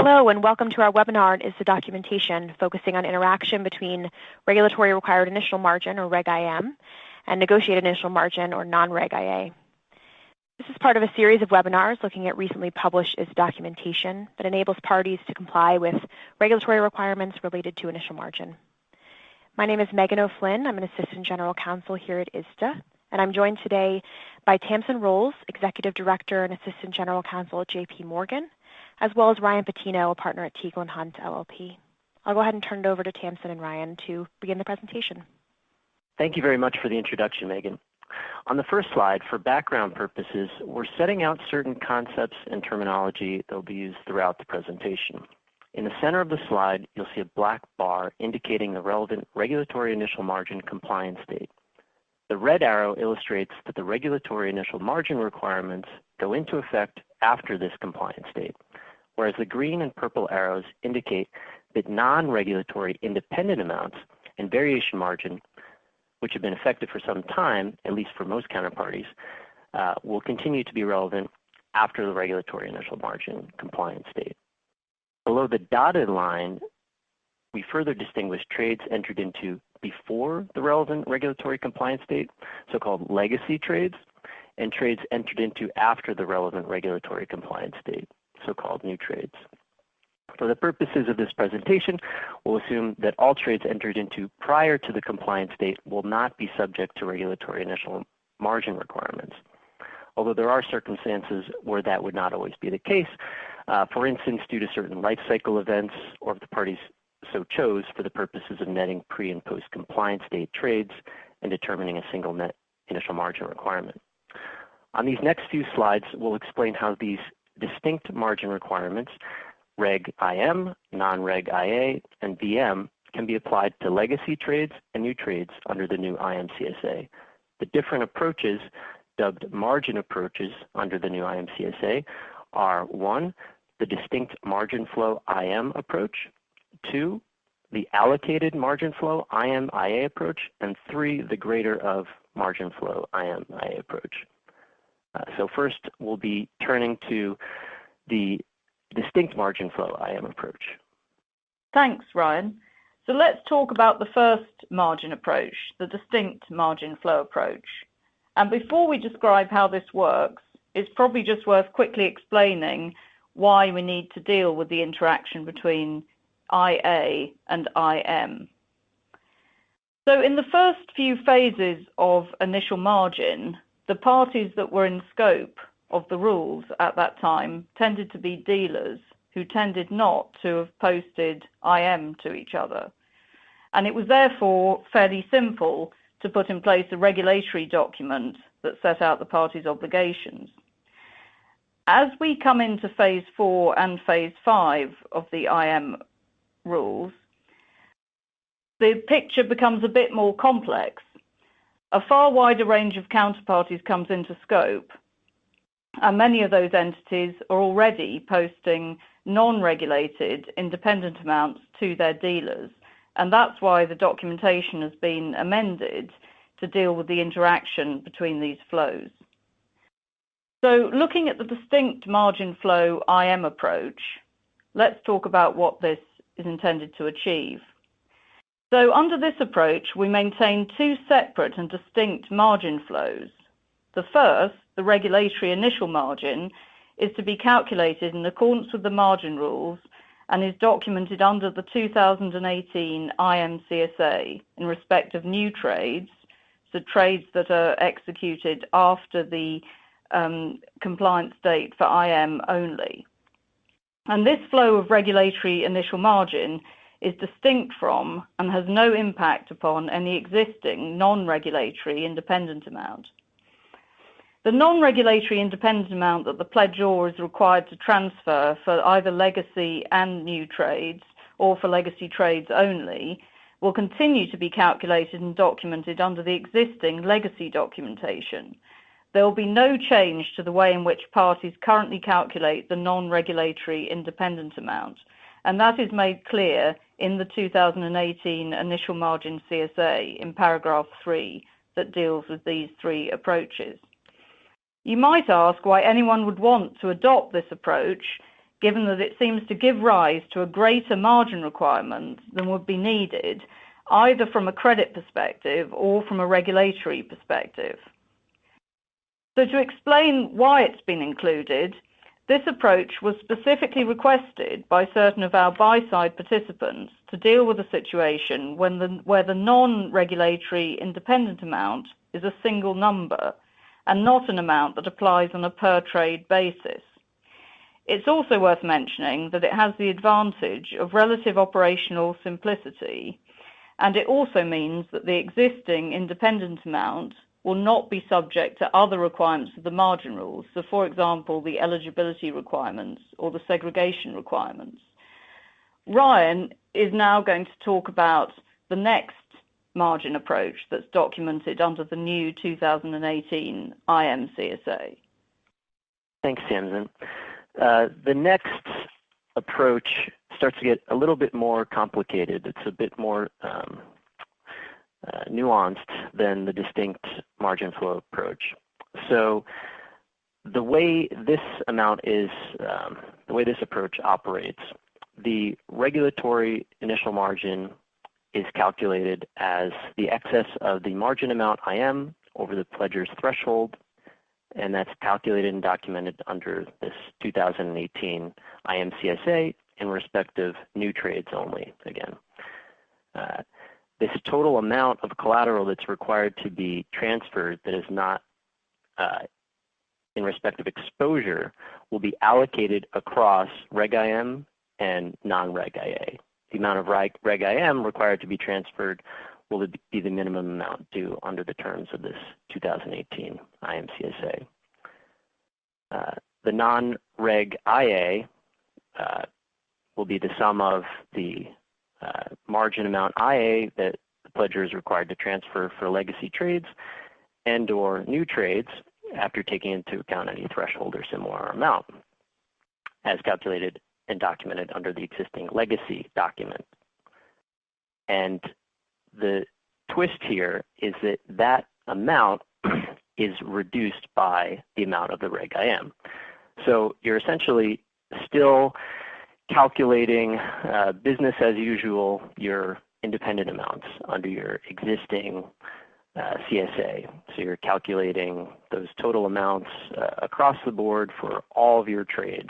Hello and welcome to our webinar on ISDA documentation, focusing on interaction between regulatory required initial margin, or Reg IM, and negotiated initial margin, or non-Reg IA. This is part of a series of webinars looking at recently published ISDA documentation that enables parties to comply with regulatory requirements related to initial margin. My name is Megan O'Flynn. I'm an Assistant General Counsel here at ISDA, and I'm joined today by Tamsin Rolls, Executive Director and Assistant General Counsel at JP Morgan, as well as Ryan Patino, a partner at Teagle & Hunt, LLP. I'll go ahead and turn it over to Tamsin and Ryan to begin the presentation. Thank you very much for the introduction, Megan. On the first slide, for background purposes, we're setting out certain concepts and terminology that will be used throughout the presentation. In the center of the slide, you'll see a black bar indicating the relevant regulatory initial margin compliance date. The red arrow illustrates that the regulatory initial margin requirements go into effect after this compliance date, whereas the green and purple arrows indicate that non-regulatory independent amounts and variation margin, which have been effective for some time, at least for most counterparties, will continue to be relevant after the regulatory initial margin compliance date. Below the dotted line, we further distinguish trades entered into before the relevant regulatory compliance date, so-called legacy trades, and trades entered into after the relevant regulatory compliance date, so-called new trades. For the purposes of this presentation, we'll assume that all trades entered into prior to the compliance date will not be subject to regulatory initial margin requirements, although there are circumstances where that would not always be the case, for instance, due to certain life cycle events, or if the parties so chose for the purposes of netting pre- and post-compliance date trades and determining a single net initial margin requirement. On these next few slides, we'll explain how these distinct margin requirements, Reg IM, non-Reg IA, and VM, can be applied to legacy trades and new trades under the new IM CSA. The different approaches, dubbed margin approaches under the new IM CSA, are 1, the distinct margin flow IM approach, 2, the allocated margin flow IM IA approach, and 3, the greater of margin flow IM IA approach. So first, we'll be turning to the distinct margin flow IM approach. Thanks, Ryan. So let's talk about the first margin approach, the distinct margin flow approach. And before we describe how this works, it's probably just worth quickly explaining why we need to deal with the interaction between IA and IM. So in the first few phases of initial margin, the parties that were in scope of the rules at that time tended to be dealers who tended not to have posted IM to each other. And it was therefore fairly simple to put in place a regulatory document that set out the parties' obligations. As we come into phase 4 and phase 5 of the IM rules, the picture becomes a bit more complex. A far wider range of counterparties comes into scope, and many of those entities are already posting non-regulated independent amounts to their dealers, and that's why the documentation has been amended to deal with the interaction between these flows. So looking at the distinct margin flow IM approach, let's talk about what this is intended to achieve. So under this approach, we maintain 2 separate and distinct margin flows. The first, the regulatory initial margin, is to be calculated in accordance with the margin rules and is documented under the 2018 IM CSA in respect of new trades, so trades that are executed after the compliance date for IM only. And this flow of regulatory initial margin is distinct from and has no impact upon any existing non-regulatory independent amount. The non-regulatory independent amount that the pledgor is required to transfer for either legacy and new trades, or for legacy trades only, will continue to be calculated and documented under the existing legacy documentation. There will be no change to the way in which parties currently calculate the non-regulatory independent amount, and that is made clear in the 2018 initial margin CSA in paragraph 3 that deals with these 3 approaches. You might ask why anyone would want to adopt this approach, given that it seems to give rise to a greater margin requirement than would be needed, either from a credit perspective or from a regulatory perspective. So to explain why it's been included, this approach was specifically requested by certain of our buy-side participants to deal with a situation where the non-regulatory independent amount is a single number and not an amount that applies on a per-trade basis. It's also worth mentioning that it has the advantage of relative operational simplicity, and it also means that the existing independent amount will not be subject to other requirements of the margin rules, so for example, the eligibility requirements or the segregation requirements. Ryan is now going to talk about the next margin approach that's documented under the new 2018 IM CSA. Thanks, Tamsin. The next approach starts to get a little bit more complicated. It's a bit more nuanced than the distinct margin flow approach. So the way this amount is, the way this approach operates, the regulatory initial margin is calculated as the excess of the margin amount IM over the pledger's threshold, and that's calculated and documented under this 2018 IM CSA in respect of new trades only, again. This total amount of collateral that's required to be transferred that is not in respect of exposure will be allocated across Reg IM and non-Reg IA. The amount of Reg IM required to be transferred will be the minimum amount due under the terms of this 2018 IM CSA. The non-Reg IA will be the sum of the margin amount IA that the pledger is required to transfer for legacy trades and or new trades after taking into account any threshold or similar amount as calculated and documented under the existing legacy document. And the twist here is that that amount is reduced by the amount of the Reg IM. So you're essentially still calculating business as usual, your independent amounts under your existing CSA. So you're calculating those total amounts across the board for all of your trades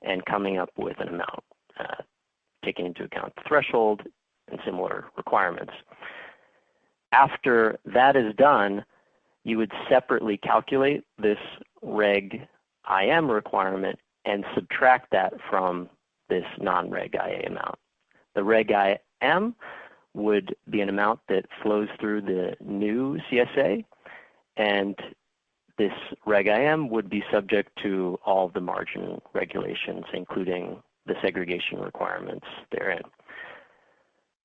and coming up with an amount, taking into account the threshold and similar requirements. After that is done, you would separately calculate this Reg IM requirement and subtract that from this non-Reg IA amount. The Reg IM would be an amount that flows through the new CSA, and this Reg IM would be subject to all of the margin regulations, including the segregation requirements therein.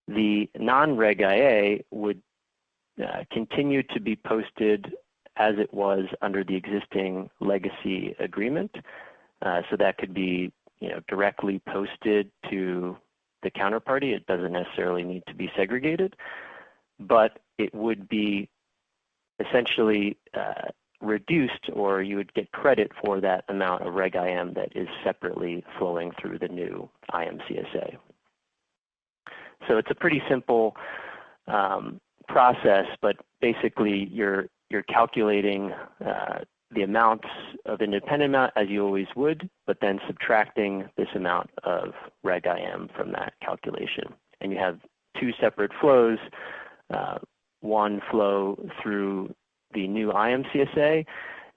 The non-Reg IA would continue to be posted as it was under the existing legacy agreement. So that could be directly posted to the counterparty. It doesn't necessarily need to be segregated, but it would be essentially reduced, or you would get credit for that amount of Reg IM that is separately flowing through the new IM CSA. So it's a pretty simple process, but basically you're calculating the amounts of independent amount as you always would, but then subtracting this amount of Reg IM from that calculation. And you have two separate flows, one flow through the new IM CSA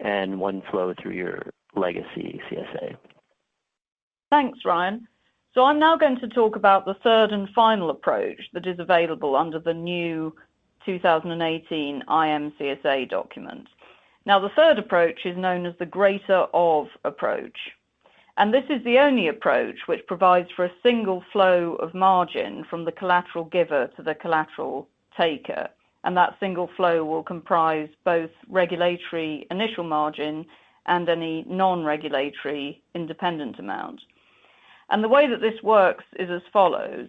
and one flow through your legacy CSA. Thanks, Ryan. So I'm now going to talk about the third and final approach that is available under the new 2018 IM CSA document. Now, the third approach is known as the greater of approach. And this is the only approach which provides for a single flow of margin from the collateral giver to the collateral taker. And that single flow will comprise both regulatory initial margin and any non-regulatory independent amount. And the way that this works is as follows.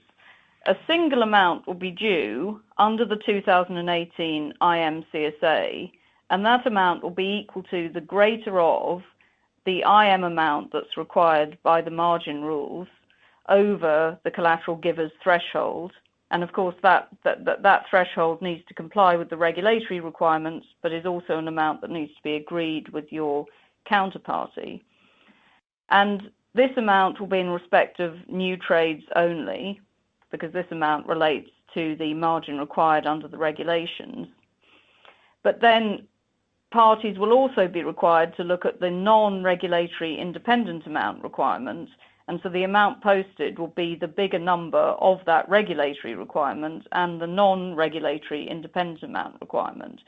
A single amount will be due under the 2018 IM CSA, and that amount will be equal to the greater of the IM amount that's required by the margin rules over the collateral giver's threshold. And of course, that threshold needs to comply with the regulatory requirements, but is also an amount that needs to be agreed with your counterparty. And this amount will be in respect of new trades only, because this amount relates to the margin required under the regulations. But then parties will also be required to look at the non-regulatory independent amount requirement, and so the amount posted will be the bigger number of that regulatory requirement and the non-regulatory independent amount requirement.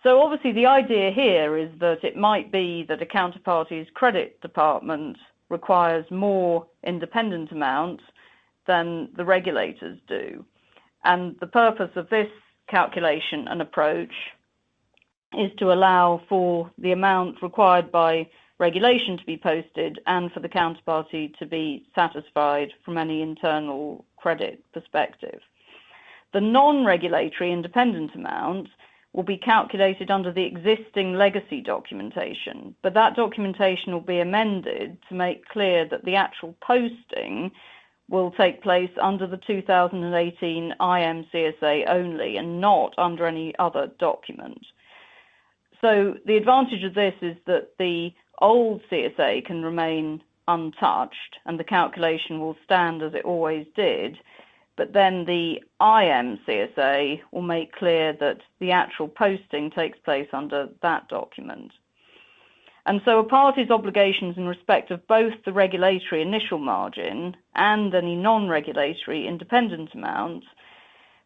So obviously the idea here is that it might be that a counterparty's credit department requires more independent amounts than the regulators do. And the purpose of this calculation and approach is to allow for the amount required by regulation to be posted and for the counterparty to be satisfied from any internal credit perspective. The non-regulatory independent amount will be calculated under the existing legacy documentation, but that documentation will be amended to make clear that the actual posting will take place under the 2018 IM CSA only and not under any other document. So the advantage of this is that the old CSA can remain untouched and the calculation will stand as it always did, but then the IM CSA will make clear that the actual posting takes place under that document. And so a party's obligations in respect of both the regulatory initial margin and any non-regulatory independent amount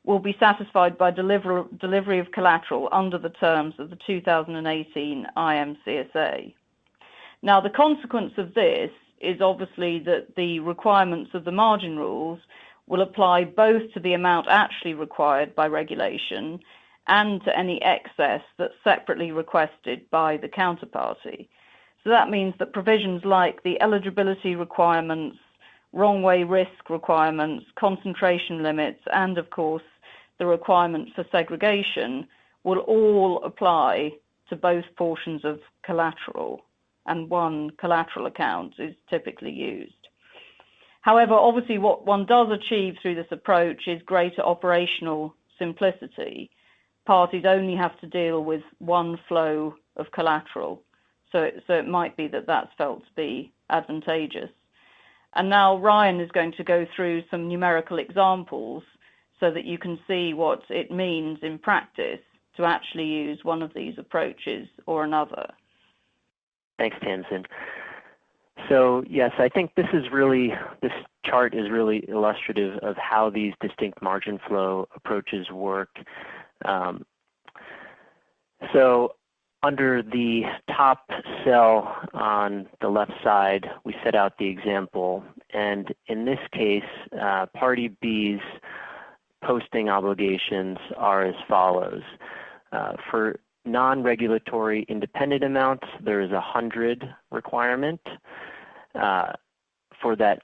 will be satisfied by delivery of collateral under the terms of the 2018 IM CSA. Now, the consequence of this is obviously that the requirements of the margin rules will apply both to the amount actually required by regulation and to any excess that's separately requested by the counterparty. So that means that provisions like the eligibility requirements, wrong way risk requirements, concentration limits, and of course the requirement for segregation will all apply to both portions of collateral, and one collateral account is typically used. However, obviously what one does achieve through this approach is greater operational simplicity. Parties only have to deal with one flow of collateral, so it might be that that's felt to be advantageous. And now Ryan is going to go through some numerical examples so that you can see what it means in practice to actually use one of these approaches or another. Thanks, Tamsin. So yes, I think this chart is really illustrative of how these distinct margin flow approaches work. So under the top cell on the left side, we set out the example, and in this case, party B's posting obligations are as follows. For non-regulatory independent amounts, there is a 100 requirement. For that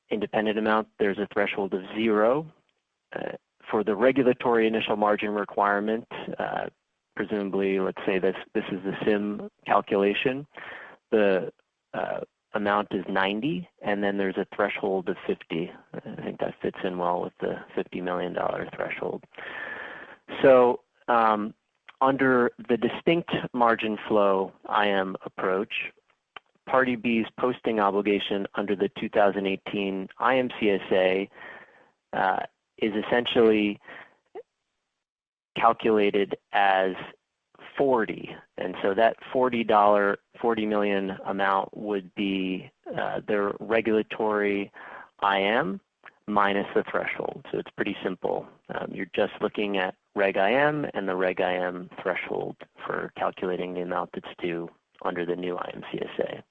independent amount, there's a threshold of 0. For the regulatory initial margin requirement, presumably, let's say this is the SIM calculation, the amount is 90, and then there's a threshold of 50. I think that fits in well with the $50 million threshold. So under the distinct margin flow IM approach, Party B's posting obligation under the 2018 IM CSA is essentially calculated as 40, and so that $40 million amount would be their regulatory IM minus the threshold. So it's pretty simple. You're just looking at Reg IM and the Reg IM threshold for calculating the amount that's due under the new IM CSA.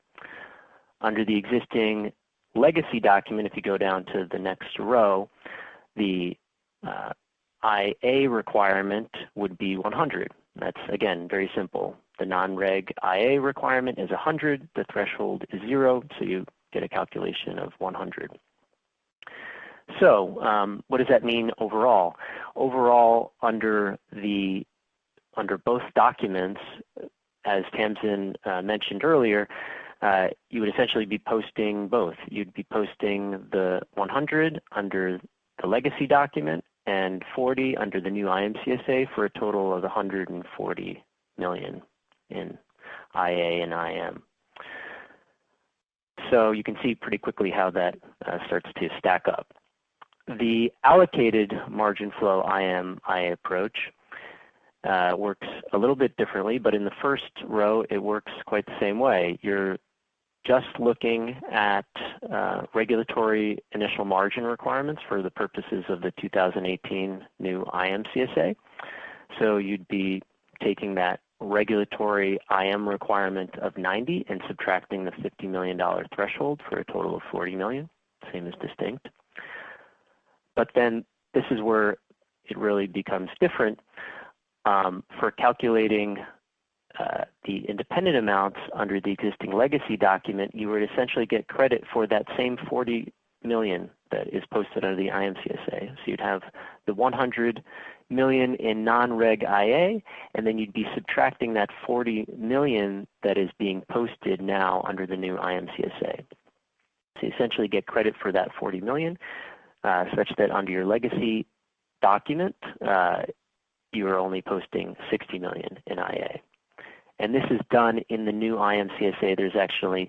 Under the existing legacy document, if you go down to the next row, the IA requirement would be 100. That's, again, very simple. The non-reg IA requirement is 100. The threshold is 0, so you get a calculation of 100. So what does that mean overall? Overall, under both documents, as Tamsin mentioned earlier, you would essentially be posting both. You'd be posting the 100 under the legacy document and 40 under the new IMCSA for a total of 140 million in IA and IM. So you can see pretty quickly how that starts to stack up. The allocated margin flow IM-IA approach works a little bit differently, but in the first row it works quite the same way. You're just looking at regulatory initial margin requirements for the purposes of the 2018 new IMCSA. So you'd be taking that regulatory IM requirement of 90 and subtracting the $50 million threshold for a total of 40 million, same as distinct. But then this is where it really becomes different. For calculating the independent amounts under the existing legacy document, you would essentially get credit for that same 40 million that is posted under the IMCSA. So you'd have the 100 million in non-reg IA, and then you'd be subtracting that 40 million that is being posted now under the new IMCSA. So you essentially get credit for that 40 million, such that under your legacy document, you are only posting 60 million in IA. And this is done in the new IMCSA. There's actually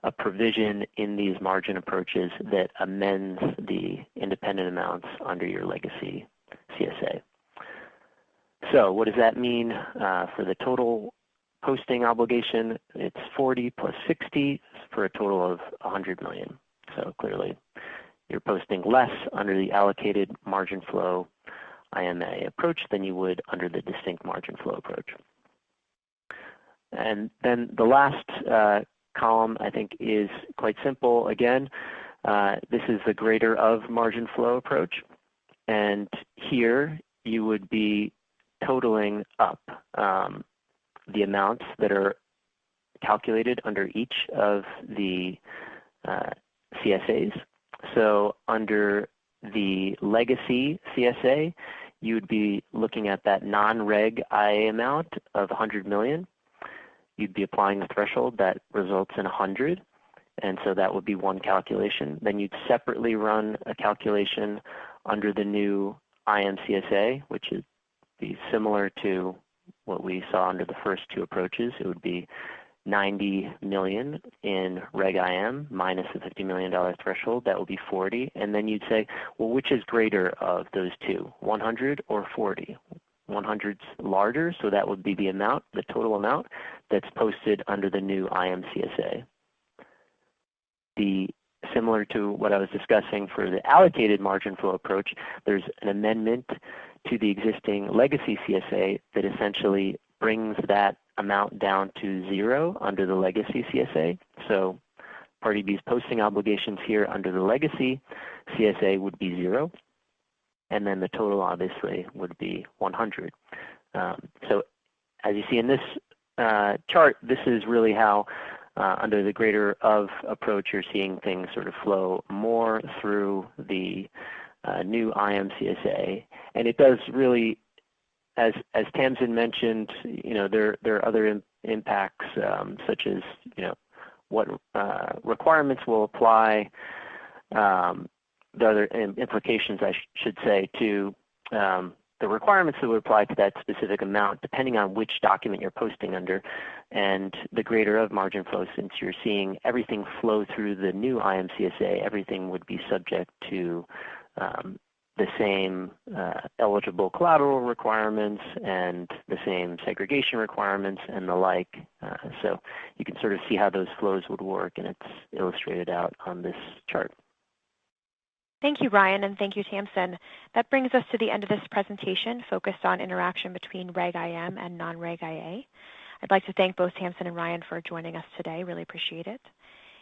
a provision in these margin approaches that amends the independent amounts under your legacy CSA. So what does that mean for the total posting obligation? It's 40 plus 60 for a total of 100 million. So clearly you're posting less under the allocated margin flow IMA approach than you would under the distinct margin flow approach. And then the last column, I think, is quite simple. Again, this is the greater of margin flow approach. And here you would be totaling up the amounts that are calculated under each of the CSAs. So under the legacy CSA, you would be looking at that non-reg IA amount of 100 million. You'd be applying the threshold that results in 100, and so that would be one calculation. Then you'd separately run a calculation under the new IMCSA, which would be similar to what we saw under the first two approaches. It would be 90 million in Reg IM minus the $50 million threshold. That would be 40. And then you'd say, well, which is greater of those two, 100 or 40? 100's larger, so that would be the amount, the total amount that's posted under the new IMCSA. Similar to what I was discussing for the allocated margin flow approach, there's an amendment to the existing legacy CSA that essentially brings that amount down to 0 under the legacy CSA. So Party B's posting obligations here under the legacy CSA would be 0. And then the total obviously would be 100. So as you see in this chart, this is really how under the greater of approach you're seeing things sort of flow more through the new IMCSA. And it does really, as Tamsin mentioned, there are other impacts such as what requirements will apply. The other implications, I should say, to the requirements that would apply to that specific amount, depending on which document you're posting under, and the greater of margin flow, since you're seeing everything flow through the new IMCSA, everything would be subject to the same eligible collateral requirements and the same segregation requirements and the like. So you can sort of see how those flows would work, and it's illustrated out on this chart. Thank you, Ryan, and thank you, Tamsin. That brings us to the end of this presentation focused on interaction between Reg IM and non-Reg IA. I'd like to thank both Tamsin and Ryan for joining us today. Really appreciate it.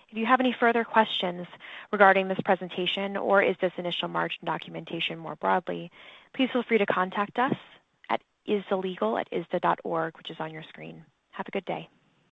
If you have any further questions regarding this presentation or ISDA's initial margin documentation more broadly, please feel free to contact us at ISDALegal@isda.org, which is on your screen. Have a good day.